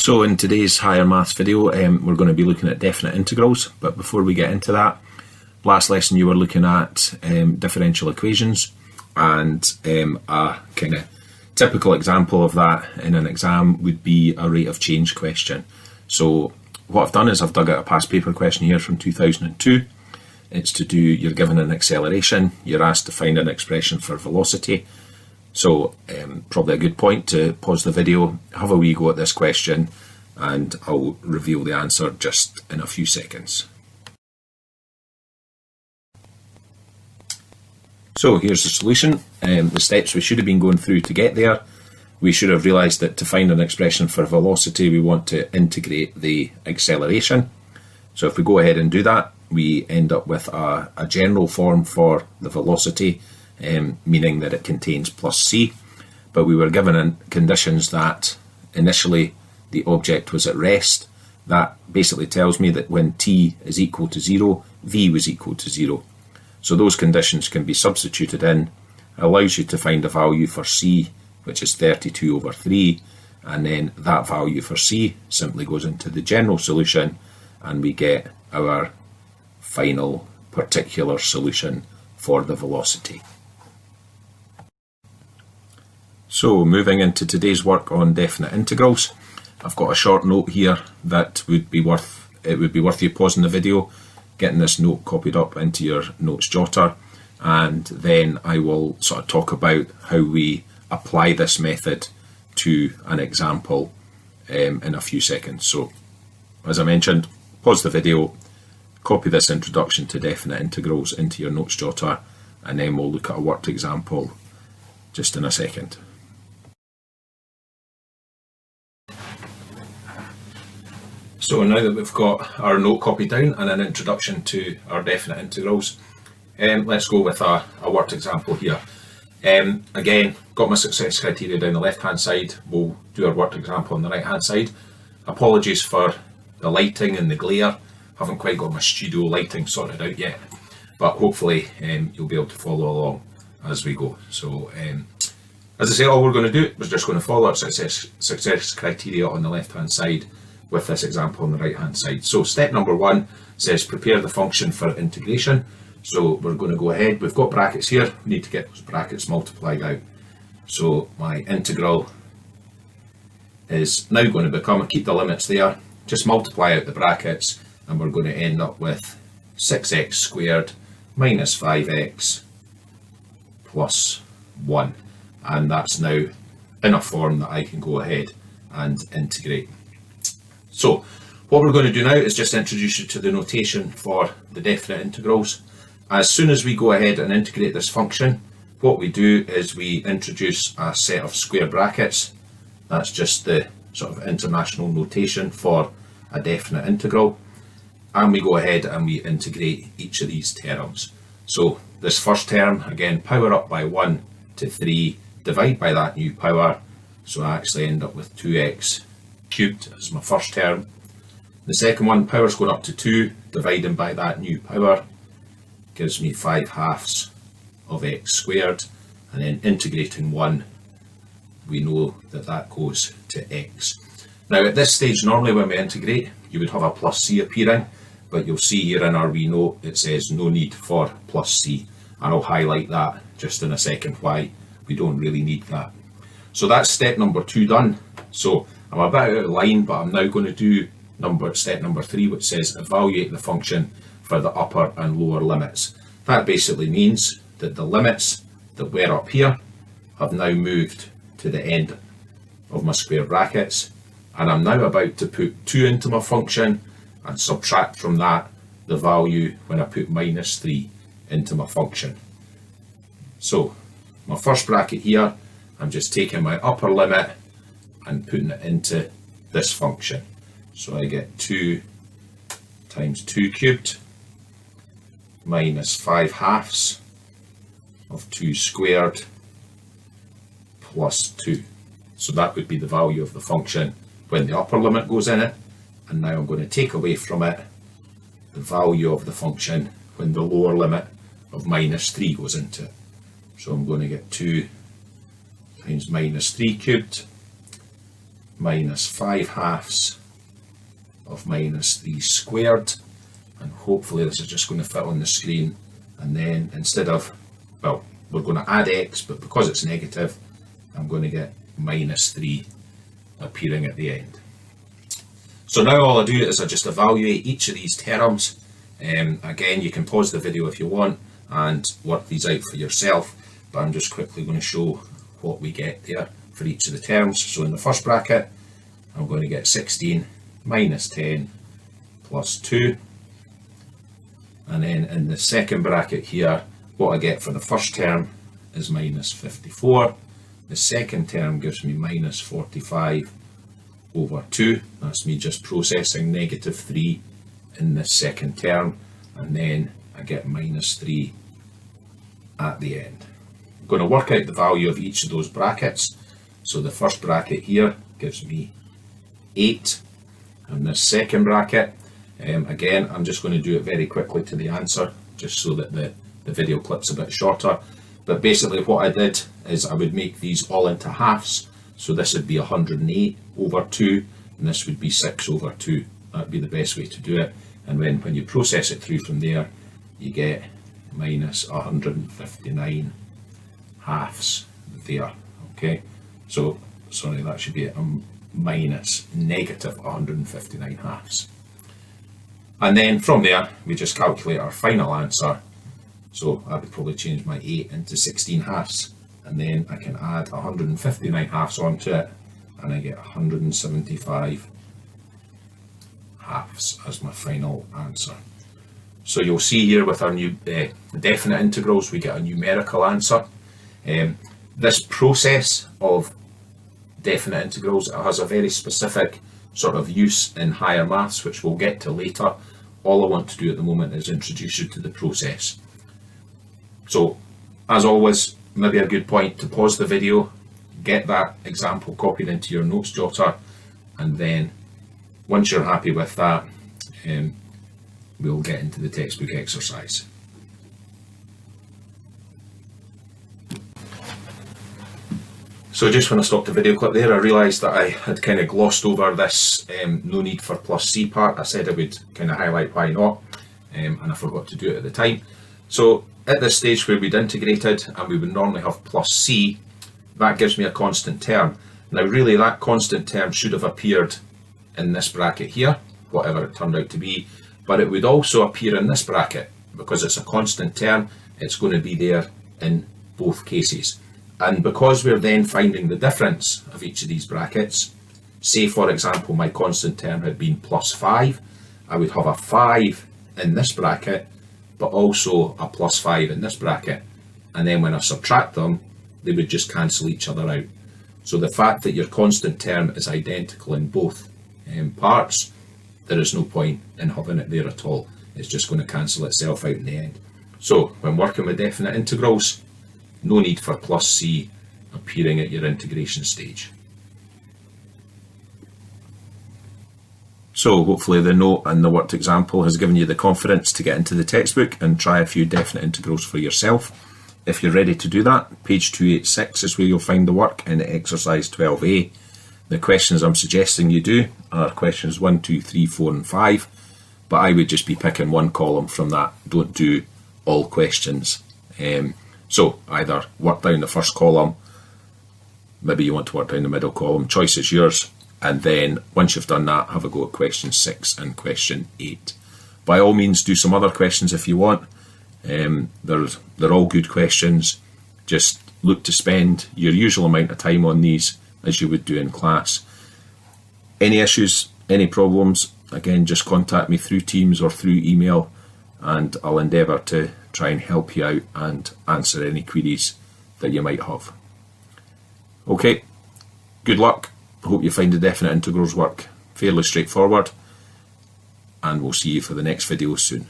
So in today's higher maths video, we're going to be looking at definite integrals, but before we get into that, last lesson you were looking at differential equations, and a kind of typical example of that in an exam would be a rate of change question. So what I've done is I've dug out a past paper question here from 2002. It's to do, you're given an acceleration, you're asked to find an expression for velocity. So probably a good point to pause the video, have a wee go at this question, and I'll reveal the answer just in a few seconds. So here's the solution. The steps we should have been going through to get there. We should have realised that to find an expression for velocity, we want to integrate the acceleration. So if we go ahead and do that, we end up with a general form for the velocity, meaning that it contains plus c, but we were given conditions that initially the object was at rest. That basically tells me that when t is equal to 0, v was equal to 0. So those conditions can be substituted in, allows you to find a value for c, which is 32 over 3, and then that value for c simply goes into the general solution, and we get our final particular solution for the velocity. So moving into today's work on definite integrals, I've got a short note here that would be worth you pausing the video, getting this note copied up into your notes jotter, and then I will sort of talk about how we apply this method to an example in a few seconds. So as I mentioned, pause the video, copy this introduction to definite integrals into your notes jotter, and then we'll look at a worked example just in a second. So now that we've got our note copied down and an introduction to our definite integrals, let's go with a worked example here. Again, got my success criteria down the left hand side, we'll do our worked example on the right hand side. Apologies for the lighting and the glare, haven't quite got my studio lighting sorted out yet, but hopefully you'll be able to follow along as we go. So as I say, all we're going to do is just going to follow our success criteria on the left hand side with this example on the right hand side. So step number 1 says prepare the function for integration. So we're going to go ahead, we've got brackets here, we need to get those brackets multiplied out. So my integral is now going to become, keep the limits there, just multiply out the brackets, and we're going to end up with 6x squared minus 5x plus 1. And that's now in a form that I can go ahead and integrate. So what we're going to do now is just introduce you to the notation for the definite integrals. As soon as we go ahead and integrate this function, what we do is we introduce a set of square brackets. That's just the sort of international notation for a definite integral. And we go ahead and we integrate each of these terms. So this first term, again, power up by 1 to 3, divide by that new power. So I actually end up with 2x cubed as my first term. The second one, power's going up to 2, dividing by that new power, gives me 5/2 of x squared, and then integrating 1, we know that that goes to x. Now at this stage, normally when we integrate, you would have a plus c appearing, but you'll see here in our wee note, it says no need for plus c, and I'll highlight that just in a second why we don't really need that. So that's step number 2 done. So I'm a bit out of line, but I'm now going to do step number 3, which says evaluate the function for the upper and lower limits. That basically means that the limits that were up here have now moved to the end of my square brackets, and I'm now about to put 2 into my function and subtract from that the value when I put minus 3 into my function. So my first bracket here, I'm just taking my upper limit and putting it into this function. So I get 2 times 2 cubed minus 5/2 of 2 squared plus 2. So that would be the value of the function when the upper limit goes in it, and now I'm going to take away from it the value of the function when the lower limit of minus 3 goes into it. So I'm going to get 2 times minus 3 cubed minus 5 halves of minus 3 squared, and hopefully this is just going to fit on the screen. And then instead of, well, we're going to add x, but because it's negative, I'm going to get minus 3 appearing at the end. So now all I do is I just evaluate each of these terms. Again, you can pause the video if you want and work these out for yourself, but I'm just quickly going to show what we get there for each of the terms. So in the first bracket, I'm going to get 16 minus 10 plus 2. And then in the second bracket here, what I get for the first term is minus 54. The second term gives me minus 45 over 2. That's me just processing negative 3 in the second term, and then I get minus 3 at the end. I'm going to work out the value of each of those brackets. So the first bracket here gives me 8, and the second bracket, again, I'm just going to do it very quickly to the answer, just so that the video clip's a bit shorter. But basically what I did is I would make these all into halves. So this would be 108 over 2, and this would be 6 over 2. That would be the best way to do it. And then when you process it through from there, you get minus 159 halves there. Okay, so sorry, that should be a minus negative 159 halves. And then from there, we just calculate our final answer. So I would probably change my 8 into 16 halves, and then I can add 159 halves onto it, and I get 175 halves as my final answer. So you'll see here with our new definite integrals, we get a numerical answer. This process of definite integrals, it has a very specific sort of use in higher maths, which we'll get to later. All I want to do at the moment is introduce you to the process. So, as always, maybe a good point to pause the video, get that example copied into your notes jotter, and then once you're happy with that, we'll get into the textbook exercise. So just when I stopped the video clip there, I realised that I had kind of glossed over this no need for plus C part. I said I would kind of highlight why not, and I forgot to do it at the time. So at this stage where we'd integrated and we would normally have plus C, that gives me a constant term. Now really that constant term should have appeared in this bracket here, whatever it turned out to be, but it would also appear in this bracket. Because it's a constant term, it's going to be there in both cases. And because we're then finding the difference of each of these brackets, say for example my constant term had been plus 5, I would have a 5 in this bracket, but also a plus 5 in this bracket. And then when I subtract them, they would just cancel each other out. So the fact that your constant term is identical in both parts, there is no point in having it there at all. It's just going to cancel itself out in the end. So when working with definite integrals, no need for plus C appearing at your integration stage. So hopefully the note and the worked example has given you the confidence to get into the textbook and try a few definite integrals for yourself. If you're ready to do that, page 286 is where you'll find the work in exercise 12A. The questions I'm suggesting you do are questions 1, 2, 3, 4 and 5, but I would just be picking one column from that. Don't do all questions. So either work down the first column, maybe you want to work down the middle column, choice is yours, and then once you've done that, have a go at question 6 and question 8. By all means do some other questions if you want. They're all good questions. Just look to spend your usual amount of time on these as you would do in class. Any issues, any problems, again just contact me through Teams or through email and I'll endeavour to try and help you out and answer any queries that you might have. Okay, good luck. Hope you find the definite integrals work fairly straightforward, and we'll see you for the next video soon.